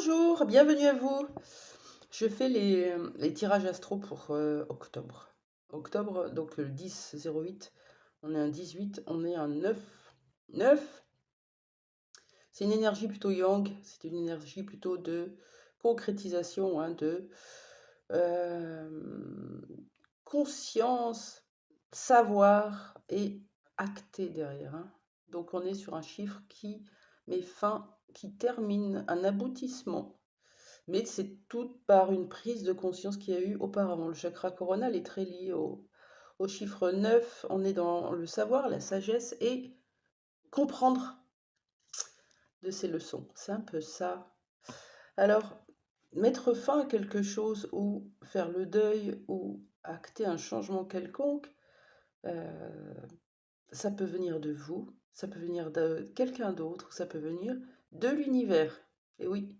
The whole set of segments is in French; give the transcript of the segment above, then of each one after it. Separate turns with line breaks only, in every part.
Bonjour, bienvenue à vous. Je fais les tirages astro pour octobre. Octobre, donc le 10-08, on est un 18, on est un 9. 9, c'est une énergie plutôt yang, c'est une énergie plutôt de concrétisation, hein, de euh, conscience, savoir et acter derrière, hein. Donc on est sur un chiffre qui met fin, qui termine un aboutissement. Mais c'est tout par une prise de conscience qu'il y a eu auparavant. Le chakra coronal est très lié au chiffre 9. On est dans le savoir, la sagesse et comprendre de ces leçons. C'est un peu ça. Alors, mettre fin à quelque chose ou faire le deuil ou acter un changement quelconque, euh, ça peut venir de vous, ça peut venir de quelqu'un d'autre, ça peut venir de l'univers. Et oui.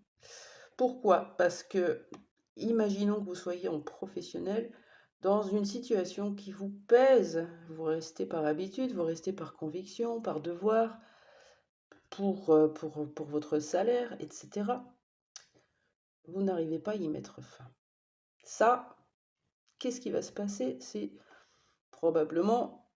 Pourquoi? Parce que, imaginons que vous soyez en professionnel dans une situation qui vous pèse. Vous restez par habitude, vous restez par conviction, par devoir, pour votre salaire, etc. Vous n'arrivez pas à y mettre fin. Ça, qu'est-ce qui va se passer? C'est probablement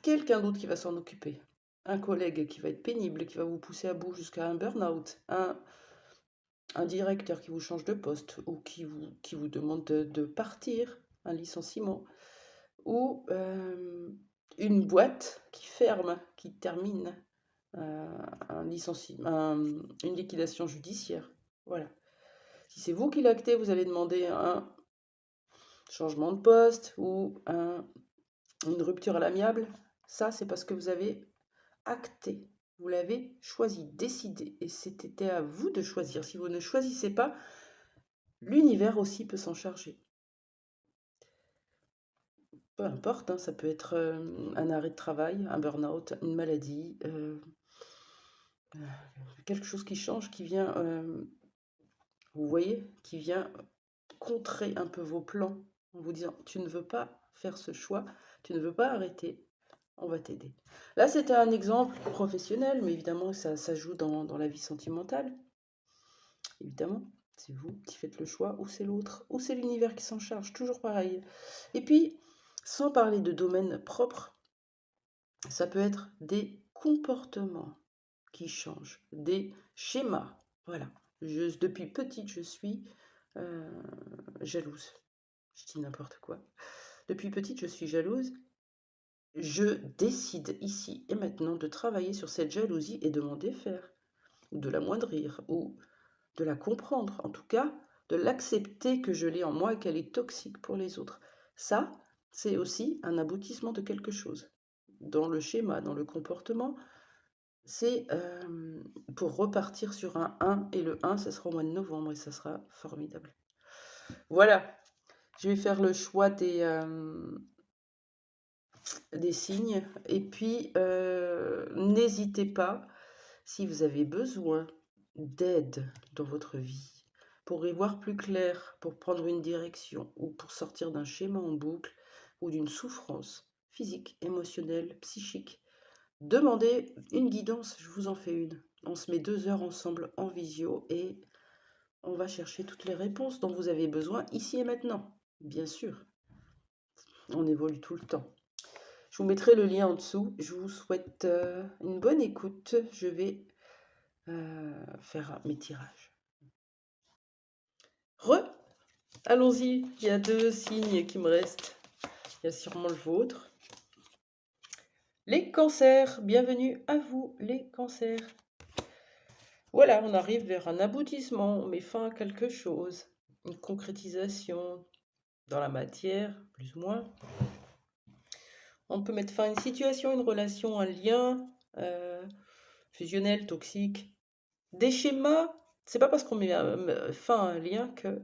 quelqu'un d'autre qui va s'en occuper. Un collègue qui va être pénible, qui va vous pousser à bout jusqu'à un burn-out, un directeur qui vous change de poste ou qui vous demande de partir, un licenciement, ou une boîte qui ferme, qui termine, un licenciement, une liquidation judiciaire. Voilà. Si c'est vous qui l'actez, vous allez demander un changement de poste ou une rupture à l'amiable. Ça, c'est parce que vous avez acté. Vous l'avez choisi, décidé. Et c'était à vous de choisir. Si vous ne choisissez pas, l'univers aussi peut s'en charger. Peu importe, hein, ça peut être un arrêt de travail, un burn-out, une maladie, quelque chose qui change, qui vient, vous voyez, qui vient contrer un peu vos plans en vous disant tu ne veux pas faire ce choix, tu ne veux pas arrêter, on va t'aider. Là, c'était un exemple professionnel, mais évidemment, ça joue dans la vie sentimentale. Évidemment, c'est vous qui faites le choix, ou c'est l'autre, ou c'est l'univers qui s'en charge, toujours pareil. Et puis, sans parler de domaine propre, ça peut être des comportements qui changent, des schémas. Voilà. Depuis petite, je suis jalouse. Je dis n'importe quoi. Depuis petite, je suis jalouse. Je décide ici et maintenant de travailler sur cette jalousie et de m'en défaire, ou de l'amoindrir, ou de la comprendre, en tout cas, de l'accepter que je l'ai en moi et qu'elle est toxique pour les autres. Ça, c'est aussi un aboutissement de quelque chose. Dans le schéma, dans le comportement, c'est pour repartir sur un 1, et le 1, ça sera au mois de novembre, et ça sera formidable. Voilà, je vais faire le choix des signes, et puis n'hésitez pas, si vous avez besoin d'aide dans votre vie, pour y voir plus clair, pour prendre une direction, ou pour sortir d'un schéma en boucle, ou d'une souffrance physique, émotionnelle, psychique, demandez une guidance, je vous en fais une. On se met 2 heures ensemble en visio et on va chercher toutes les réponses dont vous avez besoin ici et maintenant. Bien sûr, on évolue tout le temps. Je vous mettrai le lien en dessous. Je vous souhaite une bonne écoute. Je vais faire mes tirages. Allons-y. Il y a 2 signes qui me restent. Il y a sûrement le vôtre. Les cancers, bienvenue à vous les cancers. Voilà, on arrive vers un aboutissement, on met fin à quelque chose, une concrétisation dans la matière, plus ou moins. On peut mettre fin à une situation, une relation, un lien fusionnel, toxique. Des schémas, c'est pas parce qu'on met fin à un lien que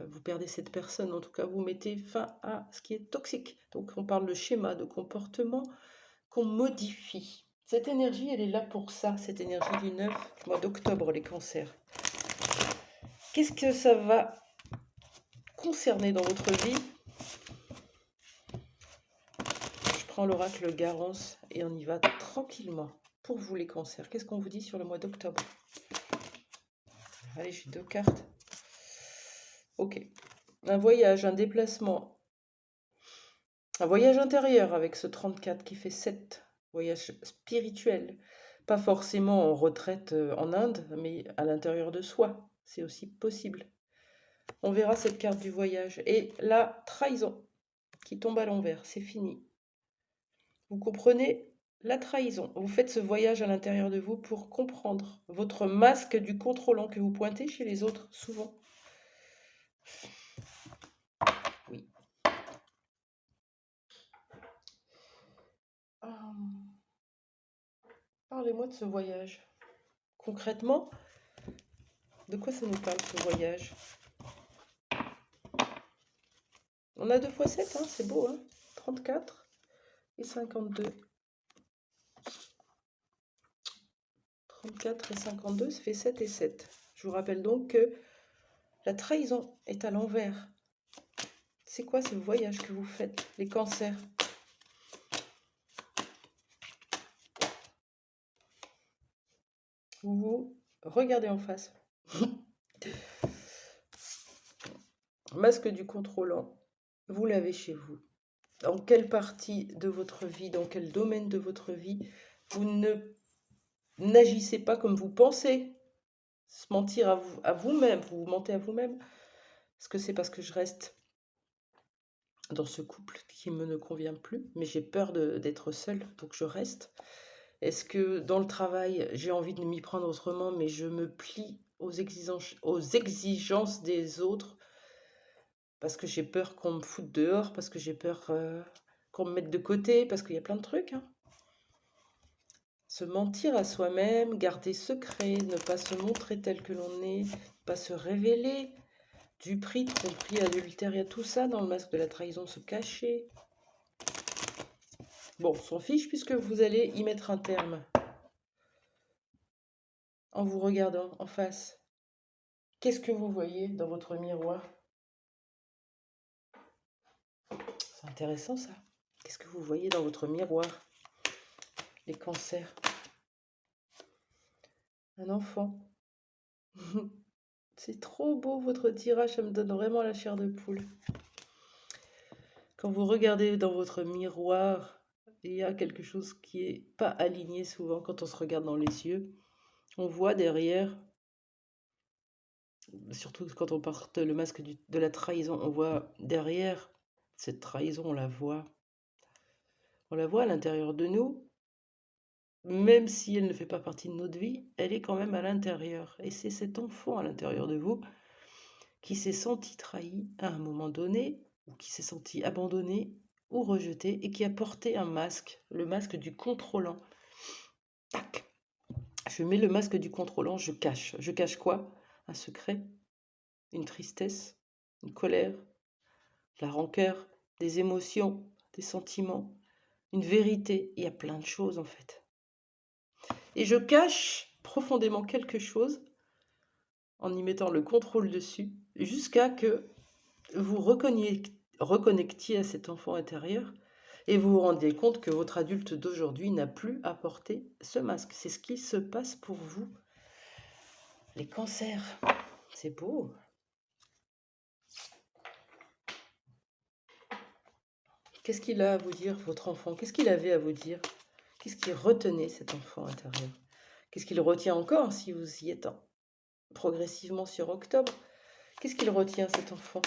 vous perdez cette personne. En tout cas, vous mettez fin à ce qui est toxique. Donc on parle de schéma, de comportement qu'on modifie. Cette énergie, elle est là pour ça, cette énergie du 9, du mois d'octobre, les cancers. Qu'est-ce que ça va concerner dans votre vie? Je prends l'oracle Garance et on y va tranquillement. Pour vous, les cancers, qu'est-ce qu'on vous dit sur le mois d'octobre? Allez, j'ai 2 cartes. Ok. Un voyage, un déplacement. Un voyage intérieur avec ce 34 qui fait 7. Voyage spirituel. Pas forcément en retraite en Inde, mais à l'intérieur de soi. C'est aussi possible. On verra cette carte du voyage. Et la trahison qui tombe à l'envers. C'est fini. Vous comprenez la trahison. Vous faites ce voyage à l'intérieur de vous pour comprendre votre masque du contrôlant que vous pointez chez les autres souvent. Oui. Parlez-moi de ce voyage. Concrètement, de quoi ça nous parle ce voyage? On a 2 fois 7, hein, c'est beau, hein? 34 et 52. 34 et 52, ça fait 7 et 7. Je vous rappelle donc que la trahison est à l'envers. C'est quoi ce voyage que vous faites, les cancers? Vous regardez en face. Masque du contrôlant, vous l'avez chez vous. Dans quelle partie de votre vie, dans quel domaine de votre vie, vous n'agissez pas comme vous pensez? Se mentir à vous-même, vous mentez à vous-même. Est-ce que c'est parce que je reste dans ce couple qui me ne convient plus, mais j'ai peur d'être seule, donc je reste? Est-ce que dans le travail, j'ai envie de m'y prendre autrement, mais je me plie aux exigences des autres parce que j'ai peur qu'on me foute dehors, parce que j'ai peur qu'on me mette de côté, parce qu'il y a plein de trucs, hein. Se mentir à soi-même, garder secret, ne pas se montrer tel que l'on est, ne pas se révéler, du prix, tromperie, adultère, il y a tout ça dans le masque de la trahison, se cacher. Bon, on s'en fiche puisque vous allez y mettre un terme. En vous regardant en face, qu'est-ce que vous voyez dans votre miroir? C'est intéressant ça. Qu'est-ce que vous voyez dans votre miroir? Les cancers. Un enfant. C'est trop beau votre tirage, ça me donne vraiment la chair de poule. Quand vous regardez dans votre miroir, il y a quelque chose qui n'est pas aligné souvent quand on se regarde dans les yeux. On voit derrière, surtout quand on porte le masque de la trahison, on voit derrière cette trahison, on la voit. On la voit à l'intérieur de nous, même si elle ne fait pas partie de notre vie, elle est quand même à l'intérieur. Et c'est cet enfant à l'intérieur de vous qui s'est senti trahi à un moment donné, ou qui s'est senti abandonné ou rejeté, et qui a porté un masque, le masque du contrôlant. Tac! Je mets le masque du contrôlant, je cache. Je cache quoi? Un secret, une tristesse, une colère, la rancœur, des émotions, des sentiments, une vérité. Il y a plein de choses en fait. Et je cache profondément quelque chose en y mettant le contrôle dessus, jusqu'à que vous reconnectiez à cet enfant intérieur et vous vous rendiez compte que votre adulte d'aujourd'hui n'a plus à porter ce masque. C'est ce qui se passe pour vous. Les cancers, c'est beau. Qu'est-ce qu'il a à vous dire, votre enfant? Qu'est-ce qu'il avait à vous dire? Qu'est-ce qui retenait cet enfant intérieur? Qu'est-ce qu'il retient encore si vous y êtes progressivement sur octobre? Qu'est-ce qu'il retient, cet enfant?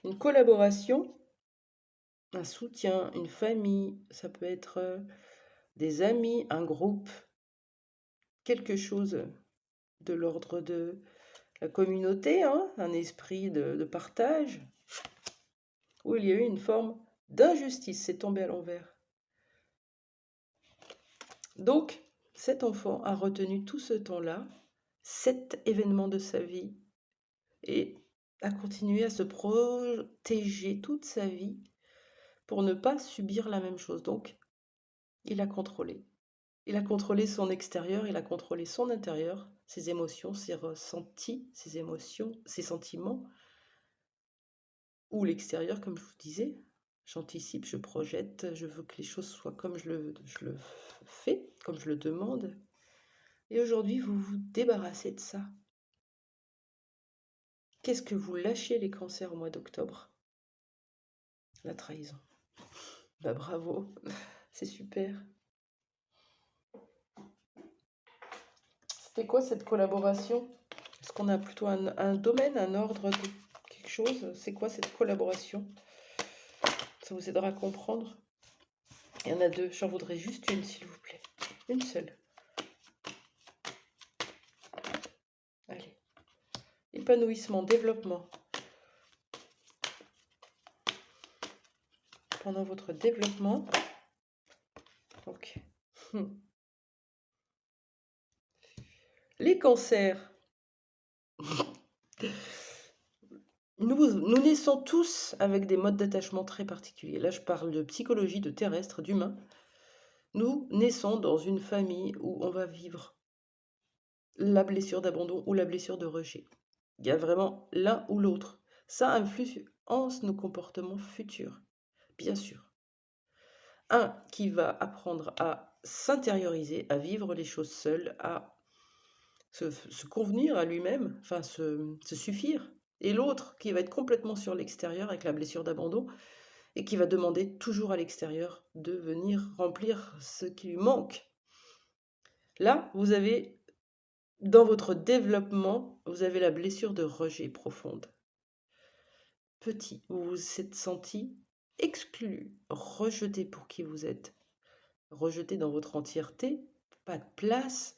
Une collaboration, un soutien, une famille, ça peut être des amis, un groupe, quelque chose de l'ordre de la communauté, hein, un esprit de partage, où il y a eu une forme d'injustice, c'est tombé à l'envers. Donc, cet enfant a retenu tout ce temps-là, 7 événements de sa vie, et a continué à se protéger toute sa vie pour ne pas subir la même chose. Donc, il a contrôlé. Il a contrôlé son extérieur, il a contrôlé son intérieur, ses émotions, ses ressentis, ses émotions, ses sentiments. ou l'extérieur, comme je vous disais. J'anticipe, je projette, je veux que les choses soient comme je le fais, comme je le demande. Et aujourd'hui, vous vous débarrassez de ça. Qu'est-ce que vous lâchez les cancers au mois d'octobre? La trahison. Bah bravo, c'est super. C'était quoi cette collaboration? Est-ce qu'on a plutôt un domaine, un ordre de quelque chose? C'est quoi cette collaboration? Ça vous aidera à comprendre. Il y en a deux, j'en voudrais juste une, s'il vous plaît. Une seule. Allez. Épanouissement, développement. Pendant votre développement. Ok. Les cancers. Nous naissons tous avec des modes d'attachement très particuliers. Là, je parle de psychologie, de terrestre, d'humain. Nous naissons dans une famille où on va vivre la blessure d'abandon ou la blessure de rejet. Il y a vraiment l'un ou l'autre. Ça influence nos comportements futurs, bien sûr. Un qui va apprendre à s'intérioriser, à vivre les choses seul, à se convenir à lui-même, enfin se suffire. Et l'autre qui va être complètement sur l'extérieur avec la blessure d'abandon et qui va demander toujours à l'extérieur de venir remplir ce qui lui manque. Là, vous avez, dans votre développement, vous avez la blessure de rejet profonde. Petit, vous vous êtes senti exclu, rejeté pour qui vous êtes, rejeté dans votre entièreté, pas de place,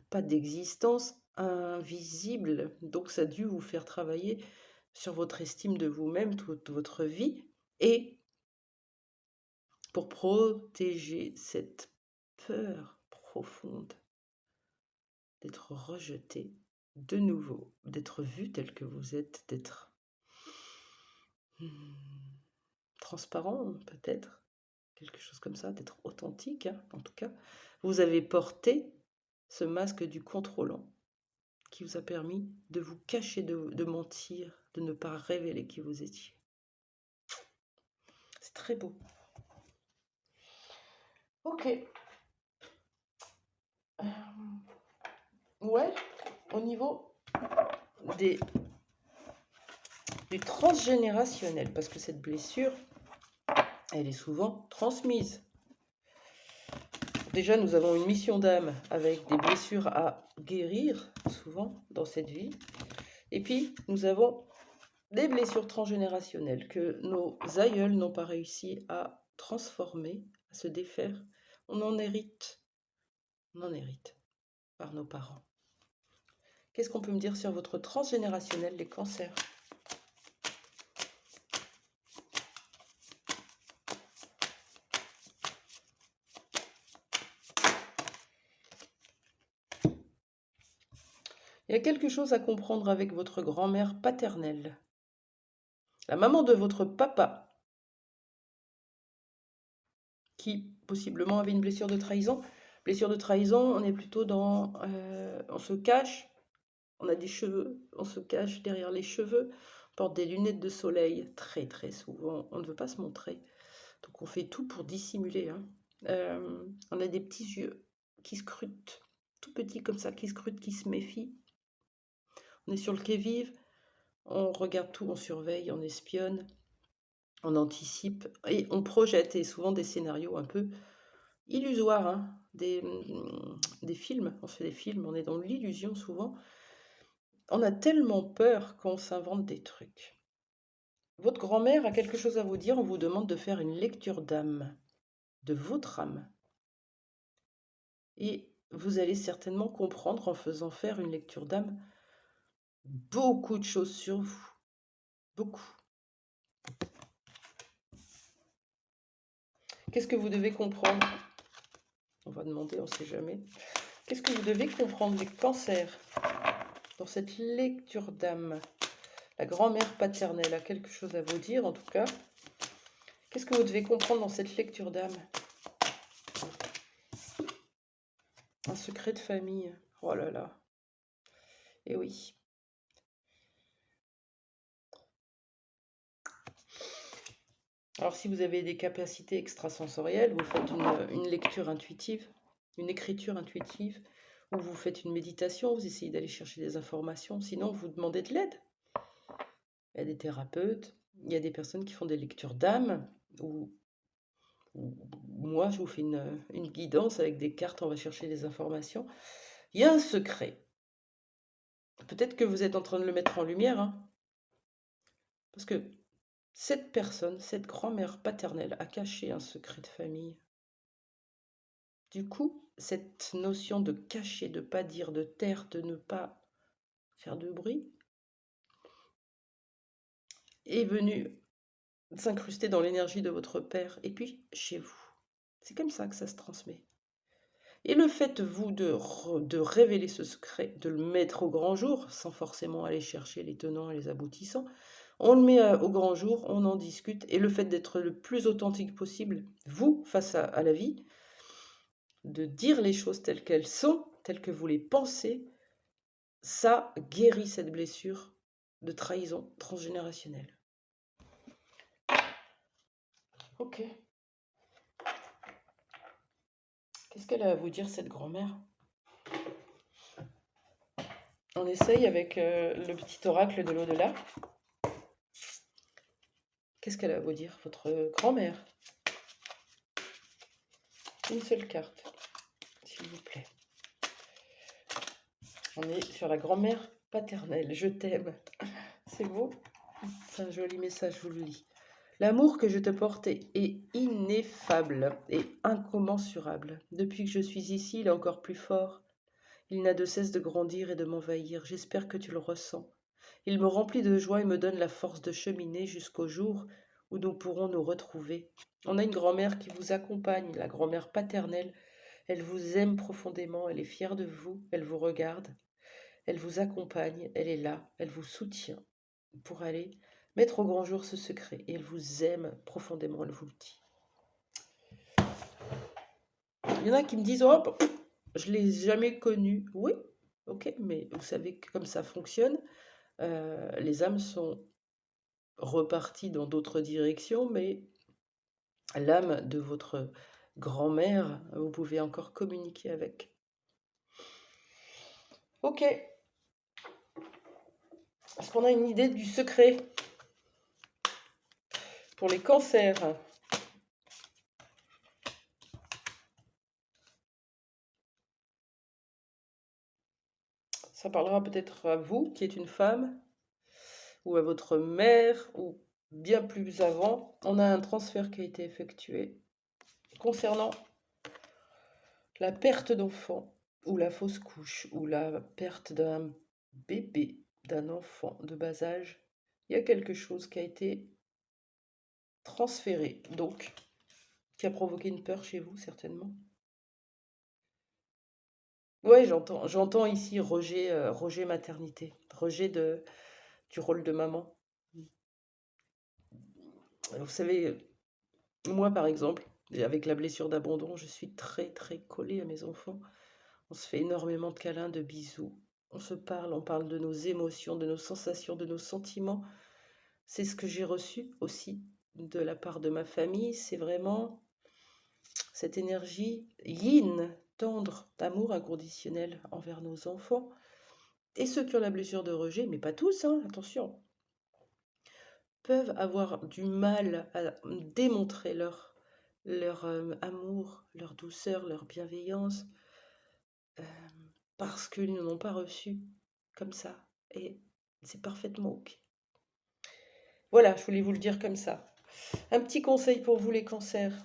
pas d'existence, invisible. Donc ça a dû vous faire travailler sur votre estime de vous-même toute votre vie et pour protéger cette peur profonde d'être rejeté de nouveau, d'être vu tel que vous êtes, d'être transparent peut-être, quelque chose comme ça, d'être authentique, hein, en tout cas. Vous avez porté ce masque du contrôlant qui vous a permis de vous cacher, de mentir, de ne pas révéler qui vous étiez. C'est très beau. Ok. Ouais, au niveau du transgénérationnel, parce que cette blessure, elle est souvent transmise. Déjà, nous avons une mission d'âme avec des blessures à guérir, souvent, dans cette vie. Et puis, nous avons des blessures transgénérationnelles que nos aïeuls n'ont pas réussi à transformer, à se défaire. On en hérite par nos parents. Qu'est-ce qu'on peut me dire sur votre transgénérationnel, les cancers? Il y a quelque chose à comprendre avec votre grand-mère paternelle, la maman de votre papa, qui possiblement avait une blessure de trahison. Blessure de trahison, on est plutôt dans... on se cache, on a des cheveux, on se cache derrière les cheveux, on porte des lunettes de soleil très très souvent, on ne veut pas se montrer. Donc on fait tout pour dissimuler. Hein. On a des petits yeux qui scrutent, tout petits comme ça, qui scrutent, qui se méfient. On est sur le qui-vive, on regarde tout, on surveille, on espionne, on anticipe et on projette, et souvent des scénarios un peu illusoires, hein, des films, on se fait des films, on est dans l'illusion souvent. On a tellement peur qu'on s'invente des trucs. Votre grand-mère a quelque chose à vous dire, on vous demande de faire une lecture d'âme, de votre âme. Et vous allez certainement comprendre en faisant faire une lecture d'âme beaucoup de choses sur vous. Beaucoup. Qu'est-ce que vous devez comprendre? On va demander, on ne sait jamais. Qu'est-ce que vous devez comprendre, les cancers, dans cette lecture d'âme? La grand-mère paternelle a quelque chose à vous dire, en tout cas. Qu'est-ce que vous devez comprendre dans cette lecture d'âme? Un secret de famille. Oh là là. Et oui. Alors, si vous avez des capacités extrasensorielles, vous faites une lecture intuitive, une écriture intuitive, ou vous faites une méditation, vous essayez d'aller chercher des informations. Sinon, vous demandez de l'aide. Il y a des thérapeutes, il y a des personnes qui font des lectures d'âme, ou moi, je vous fais une guidance avec des cartes, on va chercher des informations. Il y a un secret. Peut-être que vous êtes en train de le mettre en lumière, hein, parce que cette personne, cette grand-mère paternelle, a caché un secret de famille. Du coup, cette notion de cacher, de ne pas dire, de taire, de ne pas faire de bruit, est venue s'incruster dans l'énergie de votre père et puis chez vous. C'est comme ça que ça se transmet. Et le fait, vous, de révéler ce secret, de le mettre au grand jour, sans forcément aller chercher les tenants et les aboutissants, on le met au grand jour, on en discute, et le fait d'être le plus authentique possible, vous, face à la vie, de dire les choses telles qu'elles sont, telles que vous les pensez, ça guérit cette blessure de trahison transgénérationnelle. Ok. Qu'est-ce qu'elle a à vous dire, cette grand-mère? On essaye avec le petit oracle de l'au-delà. Qu'est-ce qu'elle a à vous dire, votre grand-mère? Une seule carte, s'il vous plaît. On est sur la grand-mère paternelle. Je t'aime. C'est beau. C'est un joli message, je vous le lis. L'amour que je te porte est ineffable et incommensurable. Depuis que je suis ici, il est encore plus fort. Il n'a de cesse de grandir et de m'envahir. J'espère que tu le ressens. Il me remplit de joie et me donne la force de cheminer jusqu'au jour où nous pourrons nous retrouver. On a une grand-mère qui vous accompagne, la grand-mère paternelle. Elle vous aime profondément, elle est fière de vous, elle vous regarde, elle vous accompagne, elle est là, elle vous soutient pour aller mettre au grand jour ce secret. Et elle vous aime profondément, elle vous le dit. Il y en a qui me disent, oh, je ne l'ai jamais connu. Oui, ok, mais vous savez que comme ça fonctionne, les âmes sont reparties dans d'autres directions, mais l'âme de votre grand-mère, vous pouvez encore communiquer avec. Ok. Est-ce qu'on a une idée du secret pour les cancers? Ça parlera peut-être à vous, qui êtes une femme, ou à votre mère, ou bien plus avant. On a un transfert qui a été effectué concernant la perte d'enfant, ou la fausse couche, ou la perte d'un bébé, d'un enfant de bas âge. Il y a quelque chose qui a été transféré, donc, qui a provoqué une peur chez vous, certainement. Oui, j'entends ici rejet maternité, rejet du rôle de maman. Vous savez, moi par exemple, avec la blessure d'abandon, je suis très très collée à mes enfants. On se fait énormément de câlins, de bisous. On parle de nos émotions, de nos sensations, de nos sentiments. C'est ce que j'ai reçu aussi de la part de ma famille. C'est vraiment cette énergie yin, tendre, d'amour inconditionnel envers nos enfants. Et ceux qui ont la blessure de rejet, mais pas tous, hein, attention, peuvent avoir du mal à démontrer leur amour, leur douceur, leur bienveillance, parce qu'ils ne l'ont pas reçu comme ça. Et c'est parfaitement ok. Voilà, je voulais vous le dire comme ça. Un petit conseil pour vous les cancers.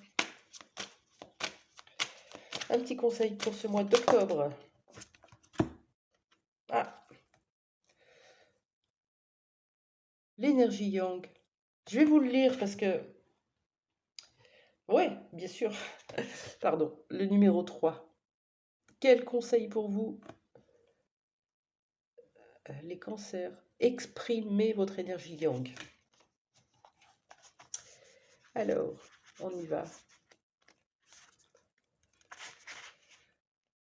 Un petit conseil pour ce mois d'octobre. Ah, l'énergie yang. Je vais vous le lire parce que... Oui, bien sûr. Pardon, le numéro 3. Quel conseil pour vous, les cancers? Exprimez votre énergie yang. Alors, on y va.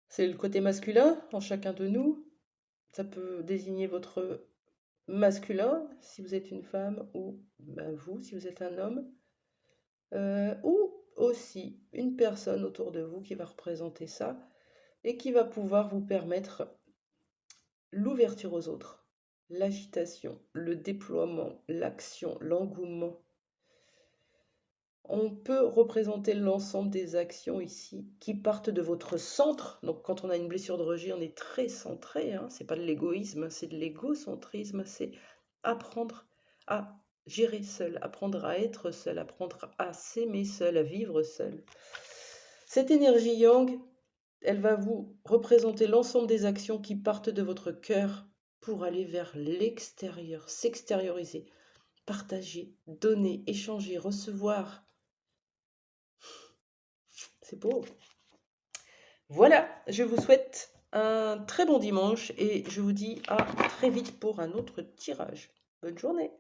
C'est le côté masculin en chacun de nous. Ça peut désigner votre masculin si vous êtes une femme ou vous si vous êtes un homme. ou aussi une personne autour de vous qui va représenter ça et qui va pouvoir vous permettre l'ouverture aux autres, l'agitation, le déploiement, l'action, l'engouement. On peut représenter l'ensemble des actions ici qui partent de votre centre. Donc quand on a une blessure de rejet, on est très centré, hein. C'est pas de l'égoïsme, c'est de l'égocentrisme. C'est apprendre à gérer seul, apprendre à être seul, apprendre à s'aimer seul, à vivre seul. Cette énergie yang, elle va vous représenter l'ensemble des actions qui partent de votre cœur pour aller vers l'extérieur, s'extérioriser, partager, donner, échanger, recevoir. C'est beau. Voilà, je vous souhaite un très bon dimanche et je vous dis à très vite pour un autre tirage. Bonne journée.